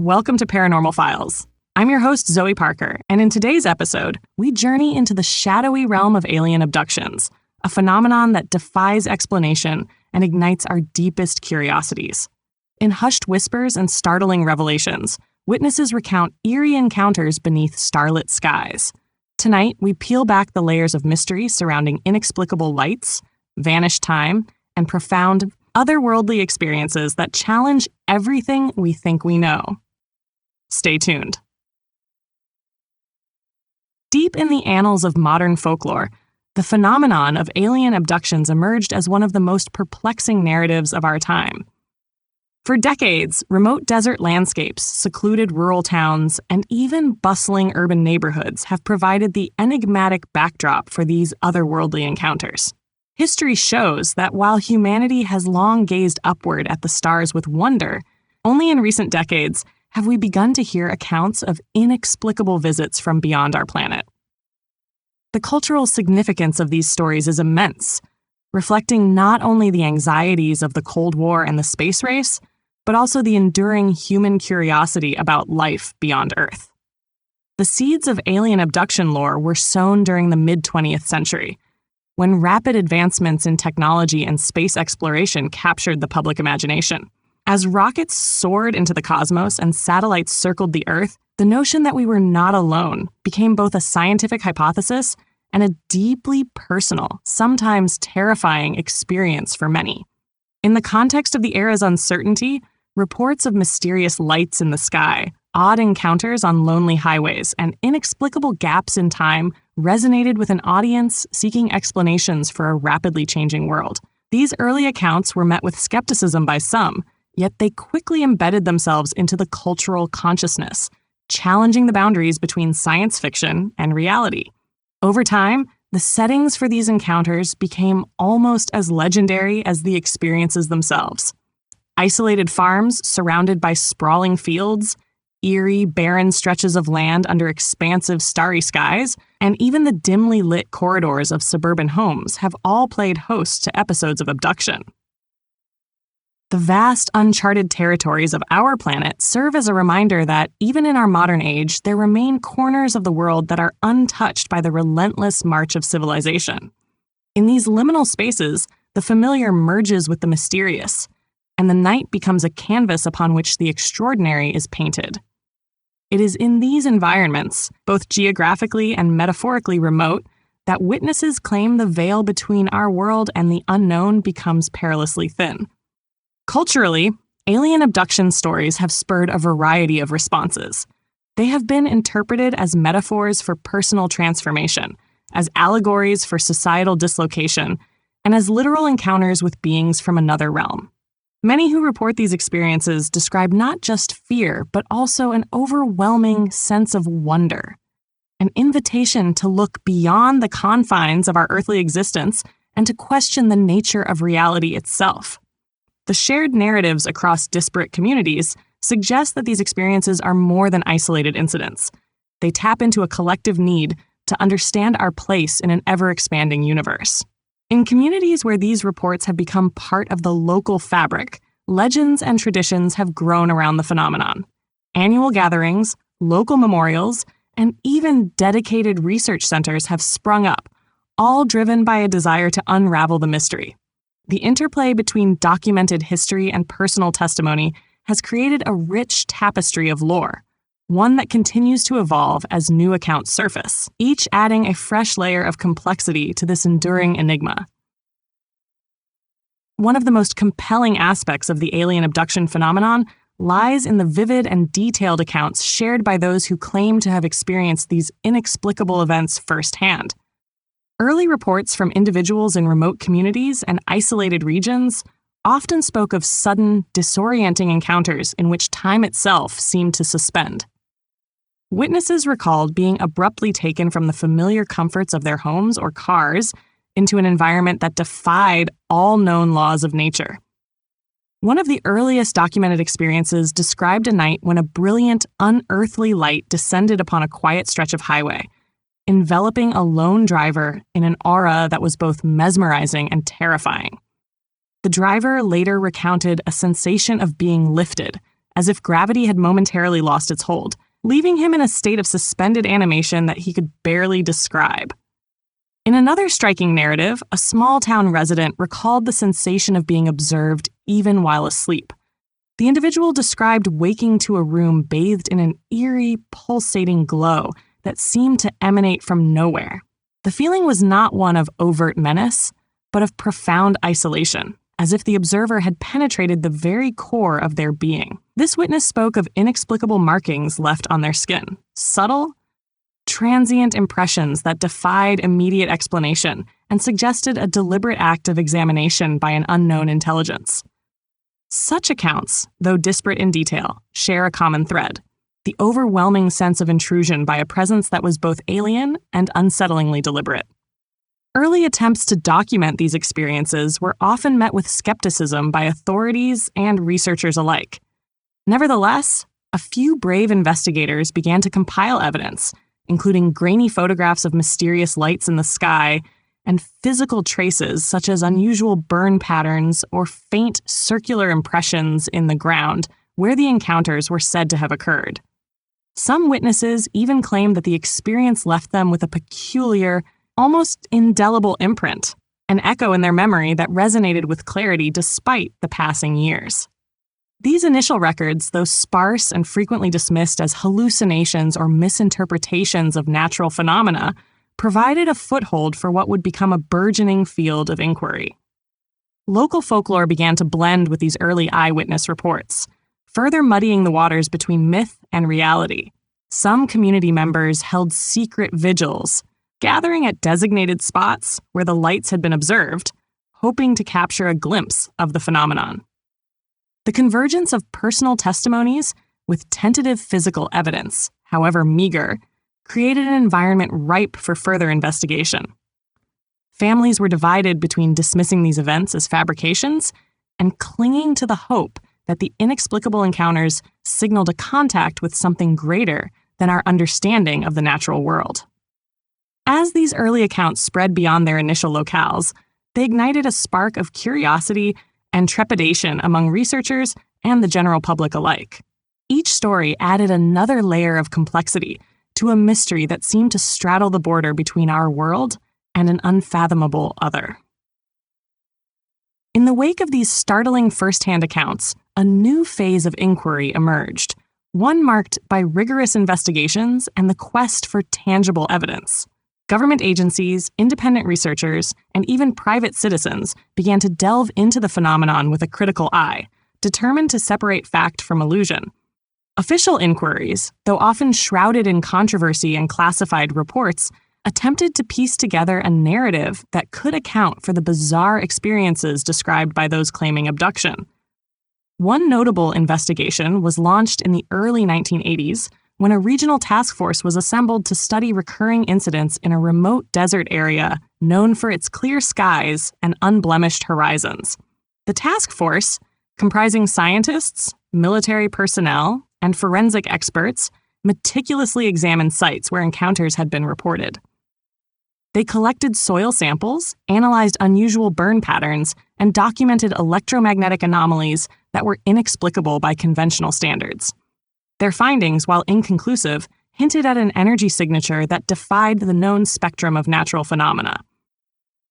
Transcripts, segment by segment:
Welcome to Paranormal Files. I'm your host, Zoe Parker, and in today's episode, we journey into the shadowy realm of alien abductions, a phenomenon that defies explanation and ignites our deepest curiosities. In hushed whispers and startling revelations, witnesses recount eerie encounters beneath starlit skies. Tonight, we peel back the layers of mystery surrounding inexplicable lights, vanished time, and profound, otherworldly experiences that challenge everything we think we know. Stay tuned. Deep in the annals of modern folklore, the phenomenon of alien abductions emerged as one of the most perplexing narratives of our time. For decades, remote desert landscapes, secluded rural towns, and even bustling urban neighborhoods have provided the enigmatic backdrop for these otherworldly encounters. History shows that while humanity has long gazed upward at the stars with wonder, only in recent decades have we begun to hear accounts of inexplicable visits from beyond our planet. The cultural significance of these stories is immense, reflecting not only the anxieties of the Cold War and the space race, but also the enduring human curiosity about life beyond Earth. The seeds of alien abduction lore were sown during the mid-20th century, when rapid advancements in technology and space exploration captured the public imagination. As rockets soared into the cosmos and satellites circled the Earth, the notion that we were not alone became both a scientific hypothesis and a deeply personal, sometimes terrifying experience for many. In the context of the era's uncertainty, reports of mysterious lights in the sky, odd encounters on lonely highways, and inexplicable gaps in time resonated with an audience seeking explanations for a rapidly changing world. These early accounts were met with skepticism by some, yet they quickly embedded themselves into the cultural consciousness, challenging the boundaries between science fiction and reality. Over time, the settings for these encounters became almost as legendary as the experiences themselves. Isolated farms surrounded by sprawling fields, eerie, barren stretches of land under expansive starry skies, and even the dimly lit corridors of suburban homes have all played host to episodes of abduction. The vast, uncharted territories of our planet serve as a reminder that, even in our modern age, there remain corners of the world that are untouched by the relentless march of civilization. In these liminal spaces, the familiar merges with the mysterious, and the night becomes a canvas upon which the extraordinary is painted. It is in these environments, both geographically and metaphorically remote, that witnesses claim the veil between our world and the unknown becomes perilously thin. Culturally, alien abduction stories have spurred a variety of responses. They have been interpreted as metaphors for personal transformation, as allegories for societal dislocation, and as literal encounters with beings from another realm. Many who report these experiences describe not just fear, but also an overwhelming sense of wonder, an invitation to look beyond the confines of our earthly existence and to question the nature of reality itself. The shared narratives across disparate communities suggest that these experiences are more than isolated incidents. They tap into a collective need to understand our place in an ever-expanding universe. In communities where these reports have become part of the local fabric, legends and traditions have grown around the phenomenon. Annual gatherings, local memorials, and even dedicated research centers have sprung up, all driven by a desire to unravel the mystery. The interplay between documented history and personal testimony has created a rich tapestry of lore, one that continues to evolve as new accounts surface, each adding a fresh layer of complexity to this enduring enigma. One of the most compelling aspects of the alien abduction phenomenon lies in the vivid and detailed accounts shared by those who claim to have experienced these inexplicable events firsthand. Early reports from individuals in remote communities and isolated regions often spoke of sudden, disorienting encounters in which time itself seemed to suspend. Witnesses recalled being abruptly taken from the familiar comforts of their homes or cars into an environment that defied all known laws of nature. One of the earliest documented experiences described a night when a brilliant, unearthly light descended upon a quiet stretch of highway, enveloping a lone driver in an aura that was both mesmerizing and terrifying. The driver later recounted a sensation of being lifted, as if gravity had momentarily lost its hold, leaving him in a state of suspended animation that he could barely describe. In another striking narrative, a small-town resident recalled the sensation of being observed even while asleep. The individual described waking to a room bathed in an eerie, pulsating glow that seemed to emanate from nowhere. The feeling was not one of overt menace, but of profound isolation, as if the observer had penetrated the very core of their being. This witness spoke of inexplicable markings left on their skin, subtle, transient impressions that defied immediate explanation and suggested a deliberate act of examination by an unknown intelligence. Such accounts, though disparate in detail, share a common thread: the overwhelming sense of intrusion by a presence that was both alien and unsettlingly deliberate. Early attempts to document these experiences were often met with skepticism by authorities and researchers alike. Nevertheless, a few brave investigators began to compile evidence, including grainy photographs of mysterious lights in the sky and physical traces such as unusual burn patterns or faint circular impressions in the ground where the encounters were said to have occurred. Some witnesses even claimed that the experience left them with a peculiar, almost indelible imprint, an echo in their memory that resonated with clarity despite the passing years. These initial records, though sparse and frequently dismissed as hallucinations or misinterpretations of natural phenomena, provided a foothold for what would become a burgeoning field of inquiry. Local folklore began to blend with these early eyewitness reports, further muddying the waters between myth and reality. Some community members held secret vigils, gathering at designated spots where the lights had been observed, hoping to capture a glimpse of the phenomenon. The convergence of personal testimonies with tentative physical evidence, however meager, created an environment ripe for further investigation. Families were divided between dismissing these events as fabrications and clinging to the hope that the inexplicable encounters signaled a contact with something greater than our understanding of the natural world. As these early accounts spread beyond their initial locales, they ignited a spark of curiosity and trepidation among researchers and the general public alike. Each story added another layer of complexity to a mystery that seemed to straddle the border between our world and an unfathomable other. In the wake of these startling first-hand accounts, a new phase of inquiry emerged, one marked by rigorous investigations and the quest for tangible evidence. Government agencies, independent researchers, and even private citizens began to delve into the phenomenon with a critical eye, determined to separate fact from illusion. Official inquiries, though often shrouded in controversy and classified reports, attempted to piece together a narrative that could account for the bizarre experiences described by those claiming abduction. One notable investigation was launched in the early 1980s when a regional task force was assembled to study recurring incidents in a remote desert area known for its clear skies and unblemished horizons. The task force, comprising scientists, military personnel, and forensic experts, meticulously examined sites where encounters had been reported. They collected soil samples, analyzed unusual burn patterns, and documented electromagnetic anomalies that were inexplicable by conventional standards. Their findings, while inconclusive, hinted at an energy signature that defied the known spectrum of natural phenomena.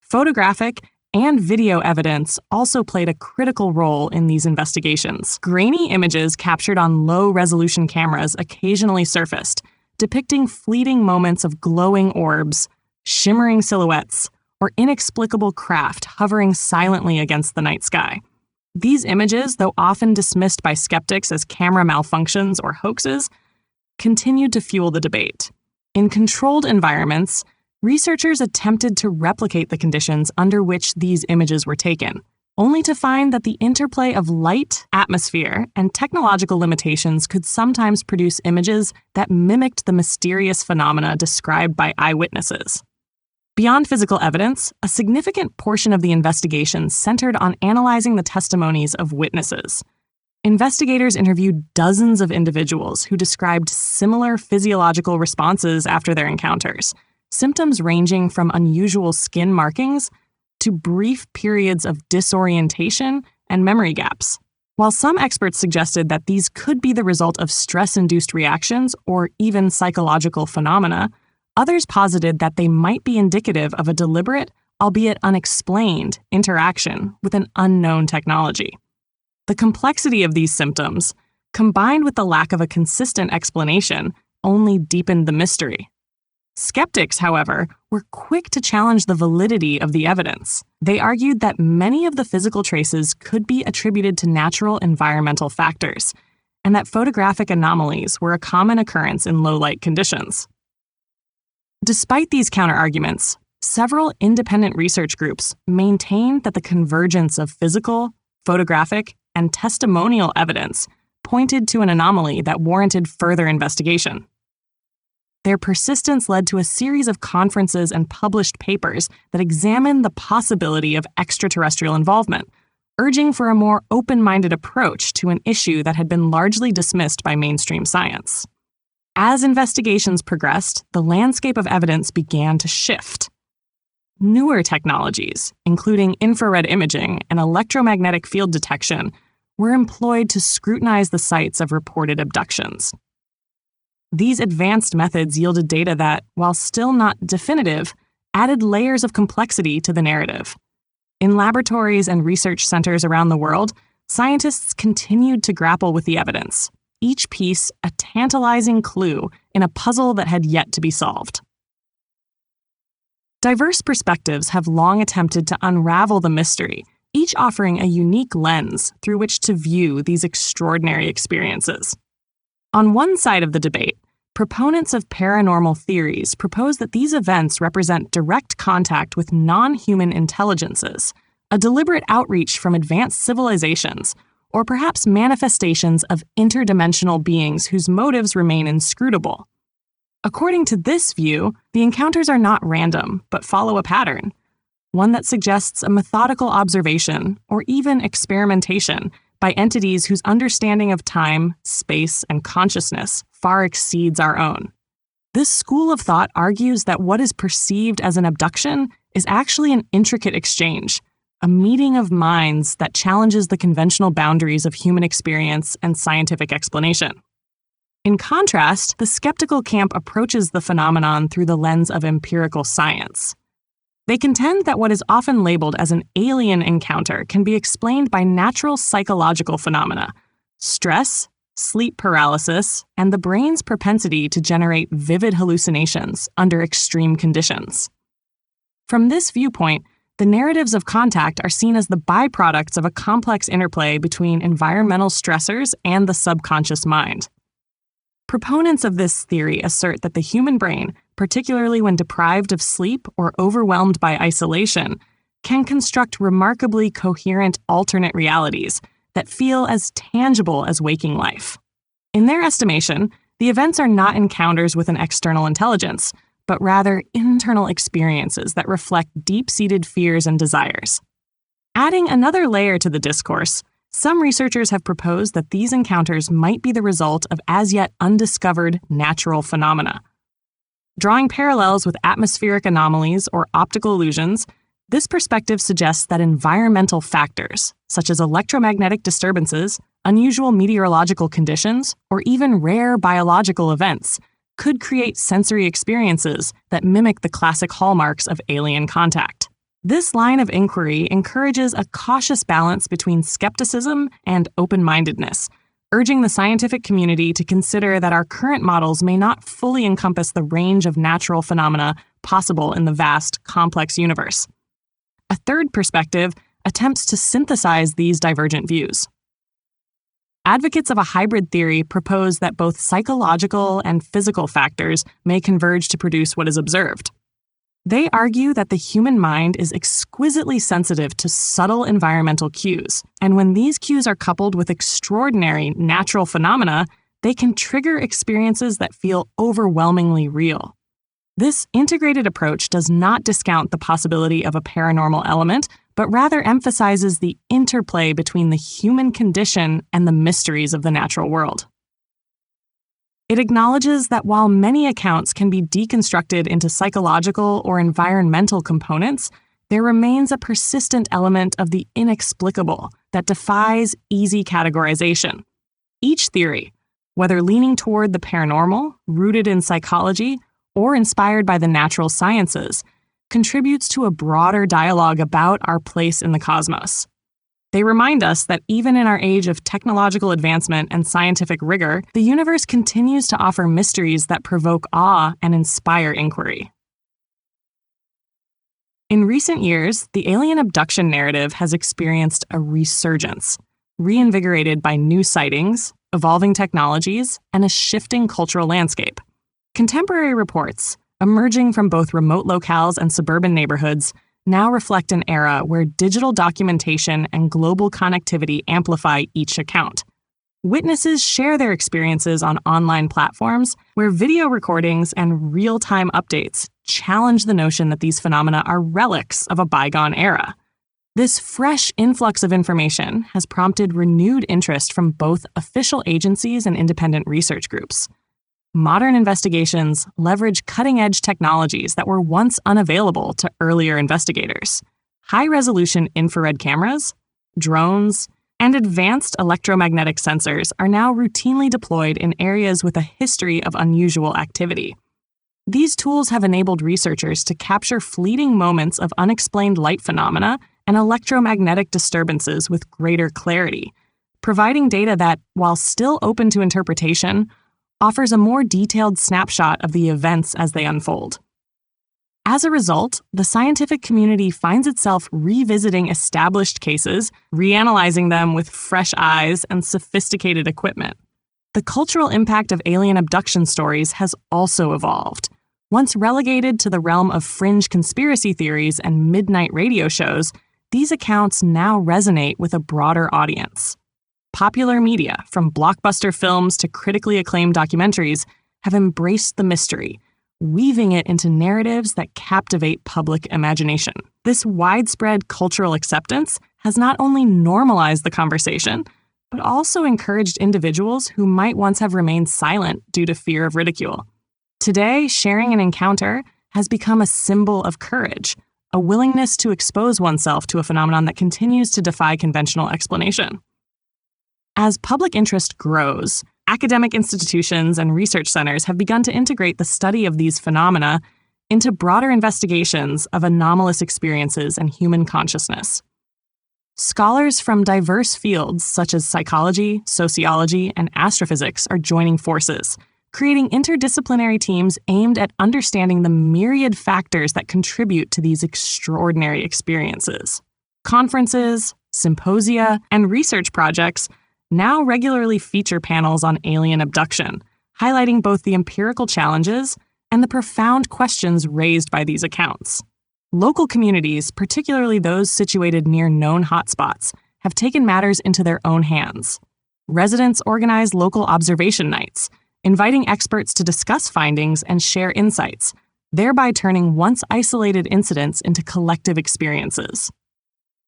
Photographic and video evidence also played a critical role in these investigations. Grainy images captured on low-resolution cameras occasionally surfaced, depicting fleeting moments of glowing orbs, shimmering silhouettes, or inexplicable craft hovering silently against the night sky. These images, though often dismissed by skeptics as camera malfunctions or hoaxes, continued to fuel the debate. In controlled environments, researchers attempted to replicate the conditions under which these images were taken, only to find that the interplay of light, atmosphere, and technological limitations could sometimes produce images that mimicked the mysterious phenomena described by eyewitnesses. Beyond physical evidence, a significant portion of the investigation centered on analyzing the testimonies of witnesses. Investigators interviewed dozens of individuals who described similar physiological responses after their encounters, symptoms ranging from unusual skin markings to brief periods of disorientation and memory gaps. While some experts suggested that these could be the result of stress-induced reactions or even psychological phenomena, others posited that they might be indicative of a deliberate, albeit unexplained, interaction with an unknown technology. The complexity of these symptoms, combined with the lack of a consistent explanation, only deepened the mystery. Skeptics, however, were quick to challenge the validity of the evidence. They argued that many of the physical traces could be attributed to natural environmental factors, and that photographic anomalies were a common occurrence in low-light conditions. Despite these counterarguments, several independent research groups maintained that the convergence of physical, photographic, and testimonial evidence pointed to an anomaly that warranted further investigation. Their persistence led to a series of conferences and published papers that examined the possibility of extraterrestrial involvement, urging for a more open-minded approach to an issue that had been largely dismissed by mainstream science. As investigations progressed, the landscape of evidence began to shift. Newer technologies, including infrared imaging and electromagnetic field detection, were employed to scrutinize the sites of reported abductions. These advanced methods yielded data that, while still not definitive, added layers of complexity to the narrative. In laboratories and research centers around the world, scientists continued to grapple with the evidence, each piece a tantalizing clue in a puzzle that had yet to be solved. Diverse perspectives have long attempted to unravel the mystery, each offering a unique lens through which to view these extraordinary experiences. On one side of the debate, proponents of paranormal theories propose that these events represent direct contact with non-human intelligences, a deliberate outreach from advanced civilizations, or perhaps manifestations of interdimensional beings whose motives remain inscrutable. According to this view, the encounters are not random, but follow a pattern, one that suggests a methodical observation or even experimentation by entities whose understanding of time, space, and consciousness far exceeds our own. This school of thought argues that what is perceived as an abduction is actually an intricate exchange, a meeting of minds that challenges the conventional boundaries of human experience and scientific explanation. In contrast, the skeptical camp approaches the phenomenon through the lens of empirical science. They contend that what is often labeled as an alien encounter can be explained by natural psychological phenomena: stress, sleep paralysis, and the brain's propensity to generate vivid hallucinations under extreme conditions. From this viewpoint, the narratives of contact are seen as the byproducts of a complex interplay between environmental stressors and the subconscious mind. Proponents of this theory assert that the human brain, particularly when deprived of sleep or overwhelmed by isolation, can construct remarkably coherent alternate realities that feel as tangible as waking life. In their estimation, the events are not encounters with an external intelligence, but rather internal experiences that reflect deep-seated fears and desires. Adding another layer to the discourse, some researchers have proposed that these encounters might be the result of as-yet undiscovered natural phenomena. Drawing parallels with atmospheric anomalies or optical illusions, this perspective suggests that environmental factors, such as electromagnetic disturbances, unusual meteorological conditions, or even rare biological events, could create sensory experiences that mimic the classic hallmarks of alien contact. This line of inquiry encourages a cautious balance between skepticism and open-mindedness, urging the scientific community to consider that our current models may not fully encompass the range of natural phenomena possible in the vast, complex universe. A third perspective attempts to synthesize these divergent views. Advocates of a hybrid theory propose that both psychological and physical factors may converge to produce what is observed. They argue that the human mind is exquisitely sensitive to subtle environmental cues, and when these cues are coupled with extraordinary natural phenomena, they can trigger experiences that feel overwhelmingly real. This integrated approach does not discount the possibility of a paranormal element, but rather emphasizes the interplay between the human condition and the mysteries of the natural world. It acknowledges that while many accounts can be deconstructed into psychological or environmental components, there remains a persistent element of the inexplicable that defies easy categorization. Each theory, whether leaning toward the paranormal, rooted in psychology, or inspired by the natural sciences, contributes to a broader dialogue about our place in the cosmos. They remind us that even in our age of technological advancement and scientific rigor, the universe continues to offer mysteries that provoke awe and inspire inquiry. In recent years, the alien abduction narrative has experienced a resurgence, reinvigorated by new sightings, evolving technologies, and a shifting cultural landscape. Contemporary reports, emerging from both remote locales and suburban neighborhoods, now reflect an era where digital documentation and global connectivity amplify each account. Witnesses share their experiences on online platforms where video recordings and real-time updates challenge the notion that these phenomena are relics of a bygone era. This fresh influx of information has prompted renewed interest from both official agencies and independent research groups. Modern investigations leverage cutting-edge technologies that were once unavailable to earlier investigators. High-resolution infrared cameras, drones, and advanced electromagnetic sensors are now routinely deployed in areas with a history of unusual activity. These tools have enabled researchers to capture fleeting moments of unexplained light phenomena and electromagnetic disturbances with greater clarity, providing data that, while still open to interpretation, offers a more detailed snapshot of the events as they unfold. As a result, the scientific community finds itself revisiting established cases, reanalyzing them with fresh eyes and sophisticated equipment. The cultural impact of alien abduction stories has also evolved. Once relegated to the realm of fringe conspiracy theories and midnight radio shows, these accounts now resonate with a broader audience. Popular media, from blockbuster films to critically acclaimed documentaries, have embraced the mystery, weaving it into narratives that captivate public imagination. This widespread cultural acceptance has not only normalized the conversation, but also encouraged individuals who might once have remained silent due to fear of ridicule. Today, sharing an encounter has become a symbol of courage, a willingness to expose oneself to a phenomenon that continues to defy conventional explanation. As public interest grows, academic institutions and research centers have begun to integrate the study of these phenomena into broader investigations of anomalous experiences and human consciousness. Scholars from diverse fields such as psychology, sociology, and astrophysics are joining forces, creating interdisciplinary teams aimed at understanding the myriad factors that contribute to these extraordinary experiences. Conferences, symposia, and research projects now regularly feature panels on alien abduction, highlighting both the empirical challenges and the profound questions raised by these accounts. Local communities, particularly those situated near known hotspots, have taken matters into their own hands. Residents organize local observation nights, inviting experts to discuss findings and share insights, thereby turning once isolated incidents into collective experiences.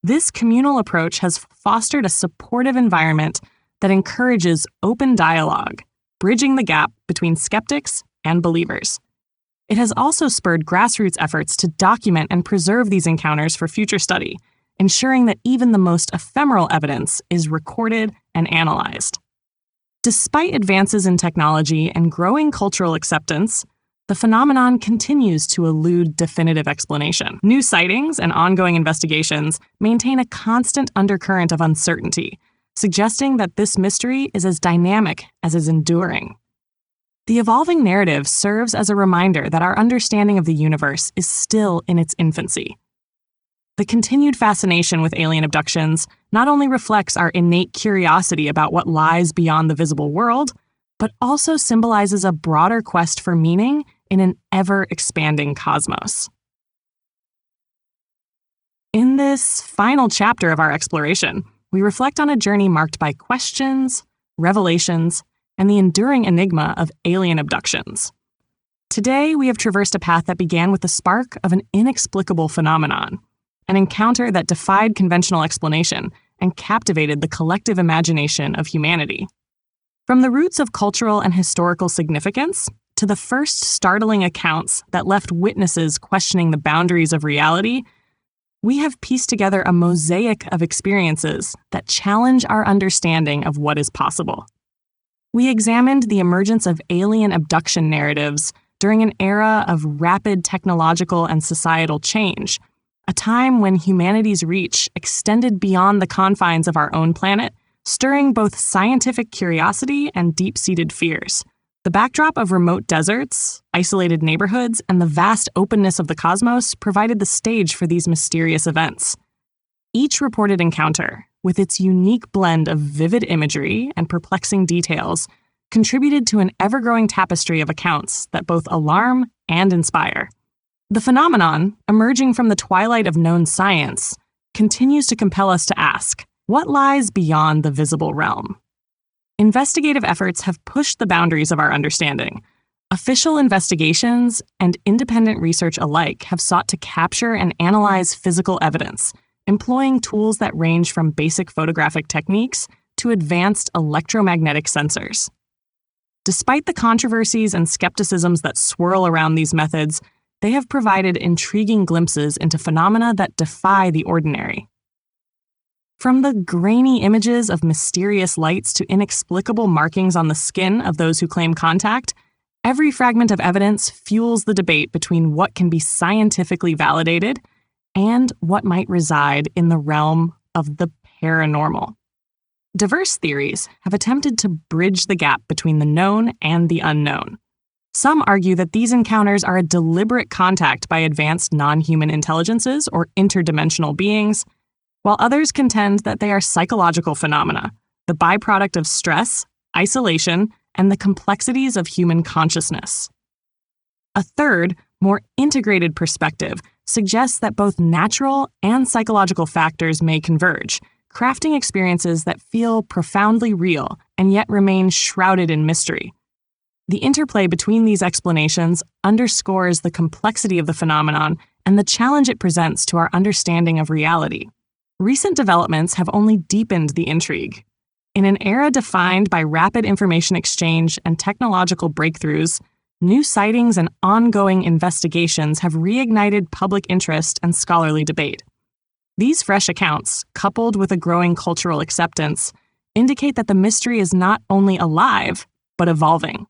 This communal approach has fostered a supportive environment that encourages open dialogue, bridging the gap between skeptics and believers. It has also spurred grassroots efforts to document and preserve these encounters for future study, ensuring that even the most ephemeral evidence is recorded and analyzed. Despite advances in technology and growing cultural acceptance, the phenomenon continues to elude definitive explanation. New sightings and ongoing investigations maintain a constant undercurrent of uncertainty, suggesting that this mystery is as dynamic as is enduring. The evolving narrative serves as a reminder that our understanding of the universe is still in its infancy. The continued fascination with alien abductions not only reflects our innate curiosity about what lies beyond the visible world, but also symbolizes a broader quest for meaning in an ever-expanding cosmos. In this final chapter of our exploration, we reflect on a journey marked by questions, revelations, and the enduring enigma of alien abductions. Today, we have traversed a path that began with the spark of an inexplicable phenomenon, an encounter that defied conventional explanation and captivated the collective imagination of humanity. From the roots of cultural and historical significance to the first startling accounts that left witnesses questioning the boundaries of reality, we have pieced together a mosaic of experiences that challenge our understanding of what is possible. We examined the emergence of alien abduction narratives during an era of rapid technological and societal change, a time when humanity's reach extended beyond the confines of our own planet, stirring both scientific curiosity and deep-seated fears. The backdrop of remote deserts, isolated neighborhoods, and the vast openness of the cosmos provided the stage for these mysterious events. Each reported encounter, with its unique blend of vivid imagery and perplexing details, contributed to an ever-growing tapestry of accounts that both alarm and inspire. The phenomenon, emerging from the twilight of known science, continues to compel us to ask, what lies beyond the visible realm? Investigative efforts have pushed the boundaries of our understanding. Official investigations and independent research alike have sought to capture and analyze physical evidence, employing tools that range from basic photographic techniques to advanced electromagnetic sensors. Despite the controversies and skepticisms that swirl around these methods, they have provided intriguing glimpses into phenomena that defy the ordinary. From the grainy images of mysterious lights to inexplicable markings on the skin of those who claim contact, every fragment of evidence fuels the debate between what can be scientifically validated and what might reside in the realm of the paranormal. Diverse theories have attempted to bridge the gap between the known and the unknown. Some argue that these encounters are a deliberate contact by advanced non-human intelligences or interdimensional beings, while others contend that they are psychological phenomena, the byproduct of stress, isolation, and the complexities of human consciousness. A third, more integrated perspective suggests that both natural and psychological factors may converge, crafting experiences that feel profoundly real and yet remain shrouded in mystery. The interplay between these explanations underscores the complexity of the phenomenon and the challenge it presents to our understanding of reality. Recent developments have only deepened the intrigue. In an era defined by rapid information exchange and technological breakthroughs, new sightings and ongoing investigations have reignited public interest and scholarly debate. These fresh accounts, coupled with a growing cultural acceptance, indicate that the mystery is not only alive, but evolving,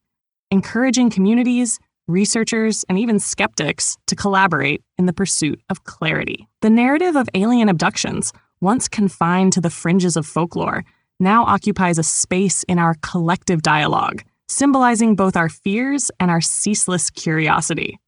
encouraging communities, researchers, and even skeptics to collaborate in the pursuit of clarity. The narrative of alien abductions, once confined to the fringes of folklore, now occupies a space in our collective dialogue, symbolizing both our fears and our ceaseless curiosity.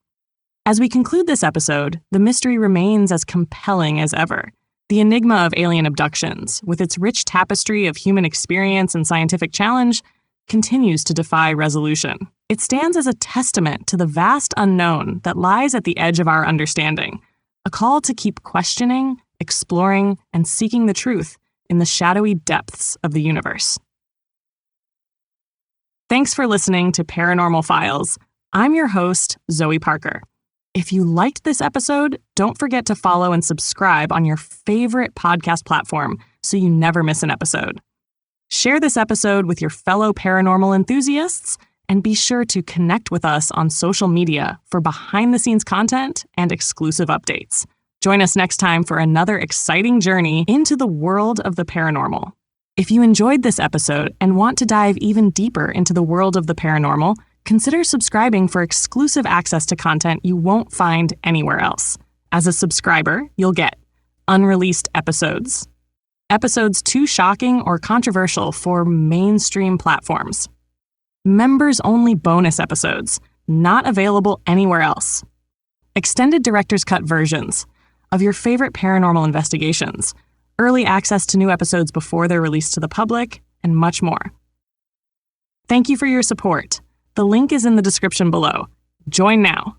As we conclude this episode, the mystery remains as compelling as ever. The enigma of alien abductions, with its rich tapestry of human experience and scientific challenge, continues to defy resolution. It stands as a testament to the vast unknown that lies at the edge of our understanding, a call to keep questioning, exploring, and seeking the truth in the shadowy depths of the universe. Thanks for listening to Paranormal Files. I'm your host, Zoe Parker. If you liked this episode, don't forget to follow and subscribe on your favorite podcast platform so you never miss an episode. Share this episode with your fellow paranormal enthusiasts, and be sure to connect with us on social media for behind-the-scenes content and exclusive updates. Join us next time for another exciting journey into the world of the paranormal. If you enjoyed this episode and want to dive even deeper into the world of the paranormal, consider subscribing for exclusive access to content you won't find anywhere else. As a subscriber, you'll get unreleased episodes too shocking or controversial for mainstream platforms, members-only bonus episodes, not available anywhere else, extended director's cut versions of your favorite paranormal investigations, early access to new episodes before they're released to the public, and much more. Thank you for your support. The link is in the description below. Join now.